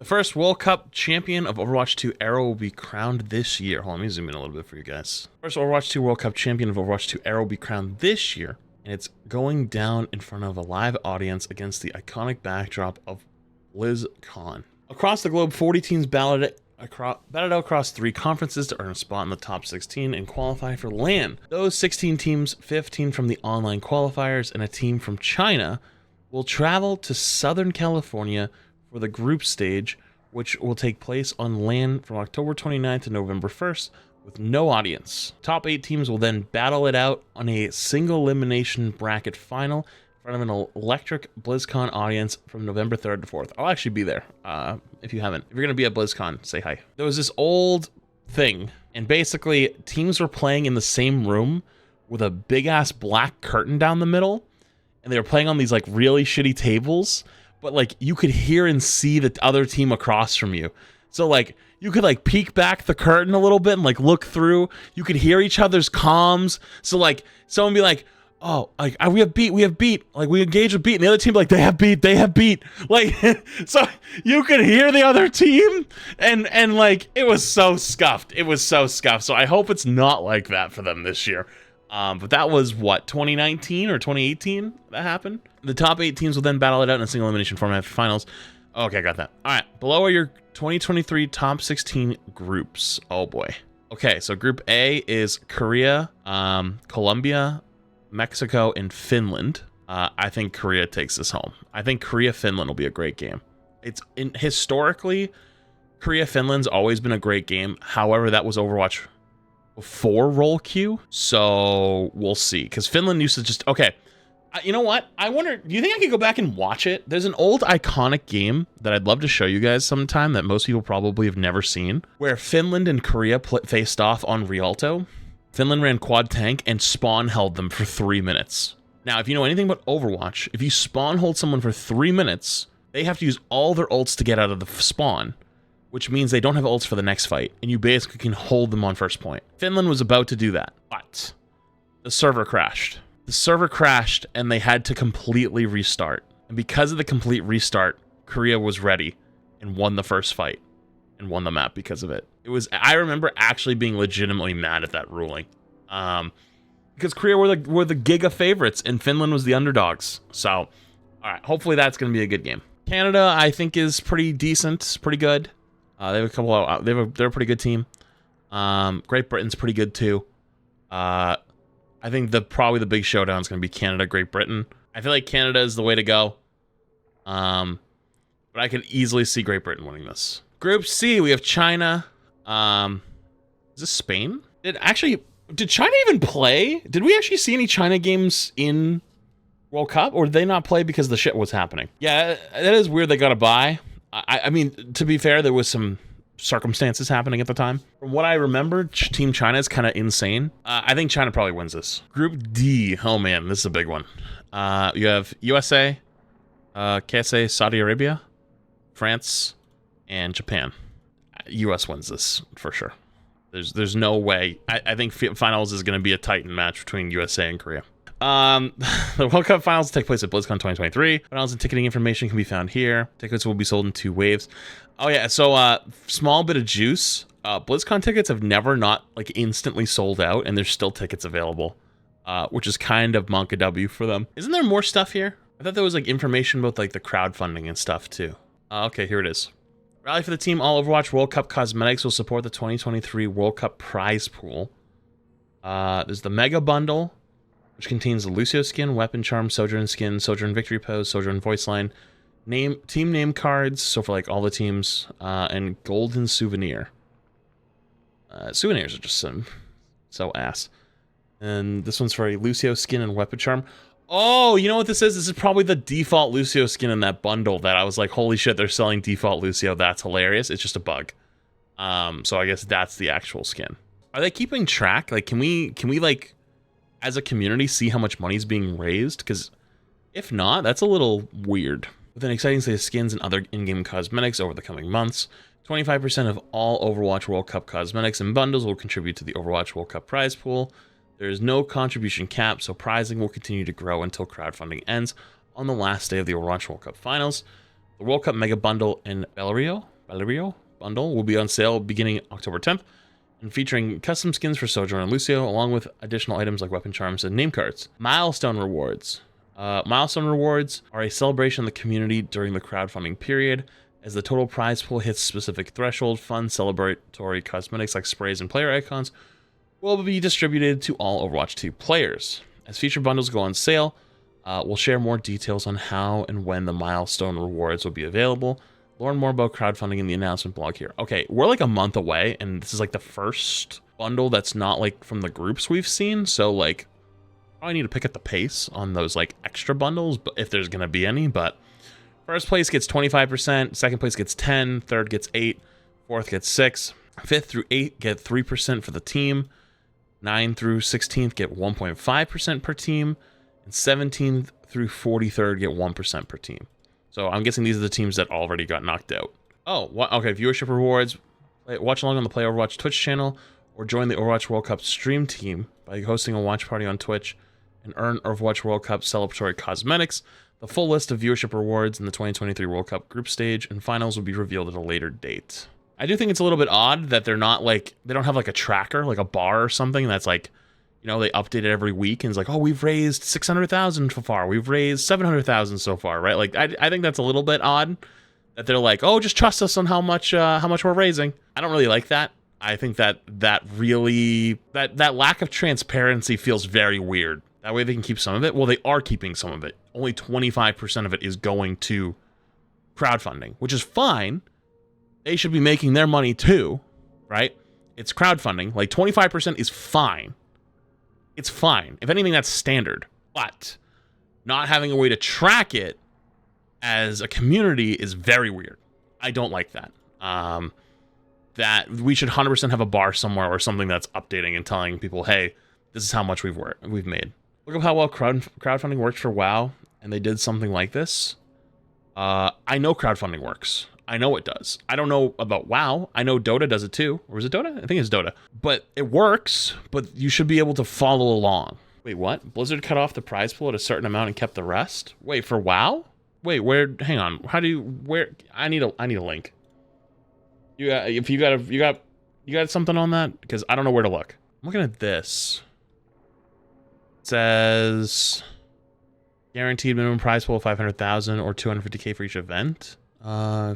The first World Cup champion of Overwatch 2 era will be crowned this year. Hold on, let me zoom in a little bit for you guys. First Overwatch 2 World Cup champion of Overwatch 2 era will be crowned this year, and it's going down in front of a live audience against the iconic backdrop of BlizzCon. Across the globe, 40 teams battled out across 3 conferences to earn a spot in the top 16 and qualify for LAN. Those 16 teams, 15 from the online qualifiers and a team from China, will travel to Southern California for the group stage, which will take place on LAN from October 29th to November 1st with no audience. Top 8 teams will then battle it out on a single elimination bracket final in front of an electric BlizzCon audience from November 3rd to 4th. I'll actually be there if you haven't. If you're going to be at BlizzCon, say hi. There was this old thing, and basically teams were playing in the same room with a big-ass black curtain down the middle, and they were playing on these like really shitty tables, but like you could hear and see the other team across from you. So like you could like peek back the curtain a little bit and like look through. You could hear each other's comms. So like someone be like, "Oh, like we have beat. Like we engage with beat," and the other team be like, "They have beat." Like so you could hear the other team, and like it was so scuffed. So I hope it's not like that for them this year. But that was what, 2019 or 2018 that happened? The top 8 teams will then battle it out in a single elimination format for finals. Okay, I got that. All right, below are your 2023 top 16 groups. Oh boy. Okay, so Group A is Korea, Colombia, Mexico, and Finland. I think Korea takes this home. I think Korea-Finland will be a great game. Historically, Korea-Finland's always been a great game. However, that was Overwatch before roll queue, so we'll see, because Finland used to just you know what, I wonder, do you think I could go back and watch it? There's an old iconic game that I'd love to show you guys sometime that most people probably have never seen, where Finland and Korea faced off on Rialto. Finland ran quad tank and spawn held them for 3 minutes. Now if you know anything about Overwatch, if you spawn hold someone for 3 minutes, they have to use all their ults to get out of the spawn, which means they don't have ults for the next fight, and you basically can hold them on first point. Finland was about to do that, but the server crashed. The server crashed, and they had to completely restart. And because of the complete restart, Korea was ready and won the first fight and won the map because of it. I remember actually being legitimately mad at that ruling. Because Korea were the Giga favorites, and Finland was the underdogs. So, all right, hopefully that's going to be a good game. Canada, I think, is pretty decent, pretty good. They have a couple. They're a pretty good team. Great Britain's pretty good too. I think probably the big showdown is going to be Canada, Great Britain. I feel like Canada is the way to go. But I could easily see Great Britain winning this. Group C, we have China. Is this Spain? Did China even play? Did we actually see any China games in World Cup, or did they not play because the shit was happening? Yeah, that is weird. They got a bye. I mean, to be fair, there was some circumstances happening at the time. From what I remember, Team China is kind of insane. I think China probably wins this. Group D. Oh man, this is a big one. You have USA, KSA, Saudi Arabia, France, and Japan. US wins this for sure. There's no way. I think finals is going to be a Titan match between USA and Korea. The World Cup finals take place at BlizzCon 2023. Finals and ticketing information can be found here. Tickets will be sold in 2 waves. Oh yeah, so small bit of juice. BlizzCon tickets have never not like instantly sold out, and there's still tickets available, which is kind of monka W for them. Isn't there more stuff here? I thought there was like information about like the crowdfunding and stuff too. Okay, here it is. Rally for the team. All Overwatch World Cup cosmetics will support the 2023 World Cup prize pool. There's the Mega Bundle, which contains the Lucio skin, Weapon Charm, Sojourn skin, Sojourn Victory Pose, Sojourn Voice Line, team name cards, so for like all the teams, and Golden Souvenir. Souvenirs are just so ass. And this one's for a Lucio skin and Weapon Charm. Oh, you know what this is? This is probably the default Lucio skin in that bundle that I was like, holy shit, they're selling default Lucio. That's hilarious. It's just a bug. So I guess that's the actual skin. Are they keeping track? Like, can we like, as a community, see how much money is being raised? Because if not, that's a little weird. With an exciting slate of skins and other in-game cosmetics over the coming months, 25% of all Overwatch World Cup cosmetics and bundles will contribute to the Overwatch World Cup prize pool. There is no contribution cap, so prizing will continue to grow until crowdfunding ends on the last day of the Overwatch World Cup finals. The World Cup Mega Bundle in Bellrio Valerio bundle will be on sale beginning October 10th and featuring custom skins for Sojourner and Lucio, along with additional items like weapon charms and name cards. Milestone rewards. Milestone rewards are a celebration of the community during the crowdfunding period. As the total prize pool hits specific threshold, fun celebratory cosmetics like sprays and player icons will be distributed to all Overwatch 2 players. As feature bundles go on sale, we'll share more details on how and when the milestone rewards will be available. Learn more about crowdfunding in the announcement blog here. Okay, we're like a month away, and this is like the first bundle that's not like from the groups we've seen. So like, I need to pick up the pace on those like extra bundles, but if there's gonna be any. But first place gets 25%, second place gets 10, third gets 8, fourth gets 6, 5th through 8 get 3% for the team, 9 through 16th get 1.5% per team, and 17th through 43rd get 1% per team. So I'm guessing these are the teams that already got knocked out. Oh, okay, viewership rewards. Watch along on the Play Overwatch Twitch channel, or join the Overwatch World Cup stream team by hosting a watch party on Twitch and earn Overwatch World Cup celebratory cosmetics. The full list of viewership rewards in the 2023 World Cup group stage and finals will be revealed at a later date. I do think it's a little bit odd that they're not like, they don't have like a tracker, like a bar or something that's like, you know, they update it every week and it's like, oh, we've raised 600,000 so far. We've raised 700,000 so far, right? Like, I think that's a little bit odd that they're like, oh, just trust us on how much we're raising. I don't really like that. I think that really lack of transparency feels very weird. That way they can keep some of it. Well, they are keeping some of it. Only 25% of it is going to crowdfunding, which is fine. They should be making their money too, right? It's crowdfunding. Like 25% is fine. It's fine. If anything, that's standard. But not having a way to track it as a community is very weird. I don't like that. That we should 100% have a bar somewhere or something that's updating and telling people, hey, this is how much we've made. Look at how well crowdfunding worked for WoW, and they did something like this. I know crowdfunding works. I know it does. I don't know about WoW. I know Dota does it too. Or is it Dota? I think it's Dota. But it works, but you should be able to follow along. Wait, what? Blizzard cut off the prize pool at a certain amount and kept the rest? Wait, for WoW? Wait, where? Hang on. How do you? Where? I need a link. If you got something on that, because I don't know where to look. I'm looking at this. It says guaranteed minimum prize pool of 500,000 or 250K for each event.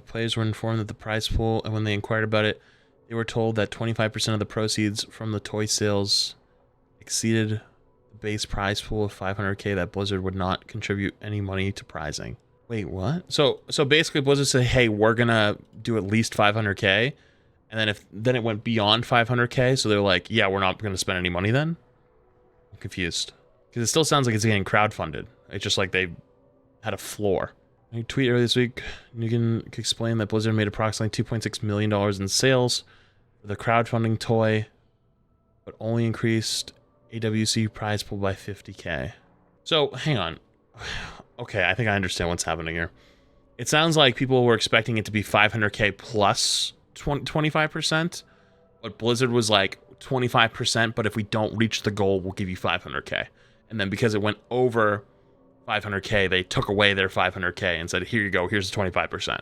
Players were informed that the prize pool, and when they inquired about it, they were told that 25% of the proceeds from the toy sales exceeded the base prize pool of 500K, that Blizzard would not contribute any money to prizing. Wait, what? So basically Blizzard said, hey, we're gonna do at least 500K, and then it went beyond 500K, so they're like, yeah, we're not gonna spend any money then? I'm confused. Because it still sounds like it's getting crowdfunded. It's just like they had a floor. A tweet earlier this week, Nugan explained that Blizzard made approximately $2.6 million in sales for the crowdfunding toy, but only increased AWC prize pool by 50K. So, hang on. Okay, I think I understand what's happening here. It sounds like people were expecting it to be 500K plus 25%, but Blizzard was like 25%, but if we don't reach the goal, we'll give you 500K. And then because it went over 500K, they took away their 500K and said, here you go, here's the 25%.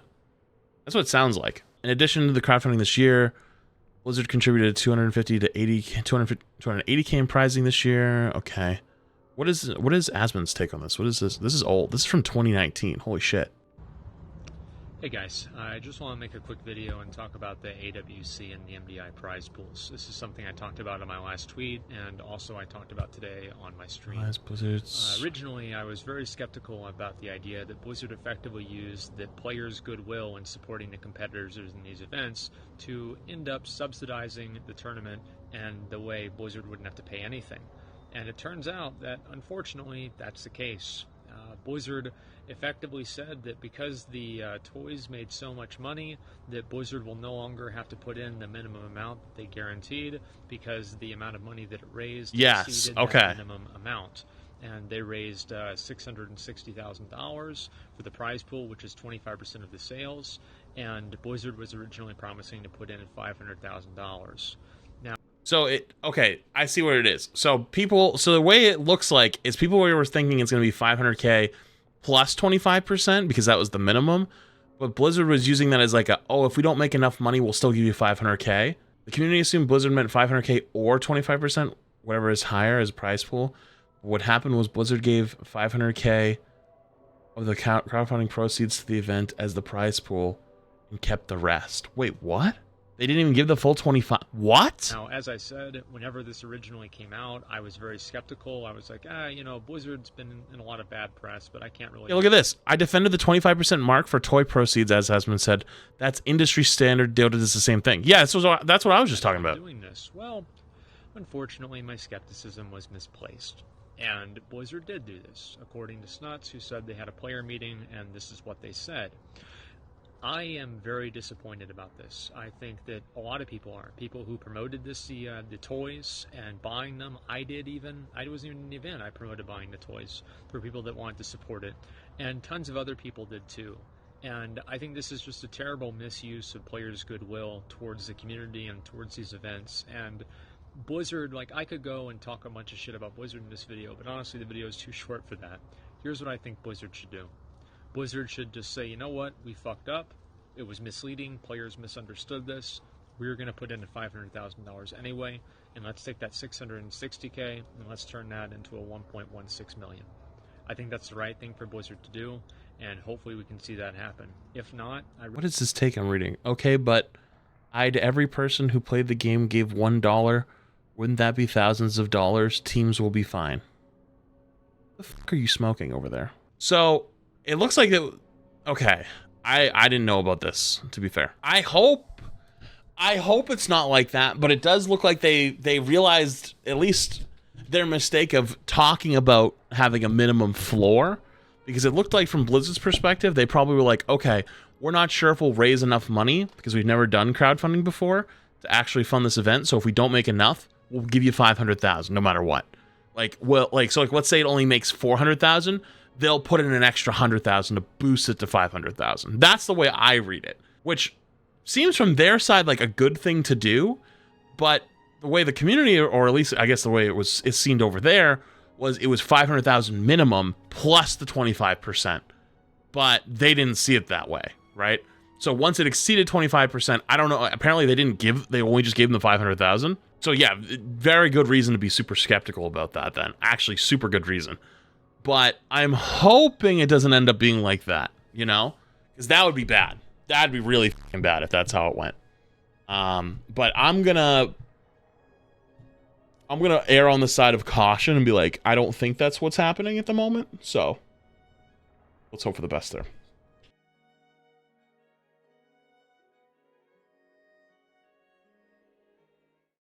That's what it sounds like. In addition to the crowdfunding this year, Blizzard contributed 280K in prizing this year. Okay. What is Asmon's take on this? What is this? This is old. This is from 2019. Holy shit. Hey guys, I just want to make a quick video and talk about the AWC and the MDI prize pools. This is something I talked about in my last tweet, and also I talked about today on my stream. Originally, I was very skeptical about the idea that Blizzard effectively used the players' goodwill in supporting the competitors in these events to end up subsidizing the tournament, and the way Blizzard wouldn't have to pay anything. And it turns out that, unfortunately, that's the case. Blizzard effectively said that because the toys made so much money, that Blizzard will no longer have to put in the minimum amount that they guaranteed, because the amount of money that it raised exceeded that minimum amount. And they raised $660,000 for the prize pool, which is 25% of the sales, and Blizzard was originally promising to put in at $500,000. Now, I see what it is. So the way it looks like is people were thinking it's going to be 500K plus 25% because that was the minimum. But Blizzard was using that as like a, oh, if we don't make enough money, we'll still give you 500K. The community assumed Blizzard meant 500K or 25%, whatever is higher as prize pool. What happened was Blizzard gave 500K of the crowdfunding proceeds to the event as the prize pool and kept the rest. Wait, what? They didn't even give the full 25. What? Now, as I said, whenever this originally came out, I was very skeptical. I was like, you know, Blizzard's been in a lot of bad press, but I can't really... Hey, look at this. I defended the 25% mark for toy proceeds, as has been said. That's industry standard. Dota does the same thing. Yeah, that's what I was just talking about. Doing this. Well, unfortunately, my skepticism was misplaced. And Blizzard did do this, according to Snuts, who said they had a player meeting, and this is what they said. I am very disappointed about this. I think that a lot of people are. People who promoted this, the toys and buying them. I did even. I wasn't even in the event. I promoted buying the toys for people that wanted to support it. And tons of other people did too. And I think this is just a terrible misuse of players' goodwill towards the community and towards these events. And Blizzard, like, I could go and talk a bunch of shit about Blizzard in this video, but honestly the video is too short for that. Here's what I think Blizzard should do. Blizzard should just say, you know what, we fucked up. It was misleading. Players misunderstood this. We're going to put in $500,000 anyway, and let's take that $660K and let's turn that into a $1.16 million. I think that's the right thing for Blizzard to do, and hopefully we can see that happen. If not, what is this take I'm reading? Okay, but every person who played the game gave $1. Wouldn't that be thousands of dollars? Teams will be fine. What the fuck are you smoking over there? So it looks like it. Okay, I didn't know about this, to be fair. I hope it's not like that, but it does look like they realized at least their mistake of talking about having a minimum floor, because it looked like from Blizzard's perspective, they probably were like, okay, we're not sure if we'll raise enough money because we've never done crowdfunding before to actually fund this event. So if we don't make enough, we'll give you 500,000 no matter what. So let's say it only makes 400,000. They'll put in an extra 100,000 to boost it to 500,000. That's the way I read it, which seems from their side like a good thing to do. But the way the community, or at least I guess the way it's seen over there, was it was 500,000 minimum plus the 25%. But they didn't see it that way, right? So once it exceeded 25%, I don't know. Apparently they only just gave them the 500,000. So yeah, very good reason to be super skeptical about that then. Actually, super good reason. But I'm hoping it doesn't end up being like that, you know? Because that would be bad. That'd be really fucking bad if that's how it went. But I'm gonna err on the side of caution and be like, I don't think that's what's happening at the moment. So let's hope for the best there.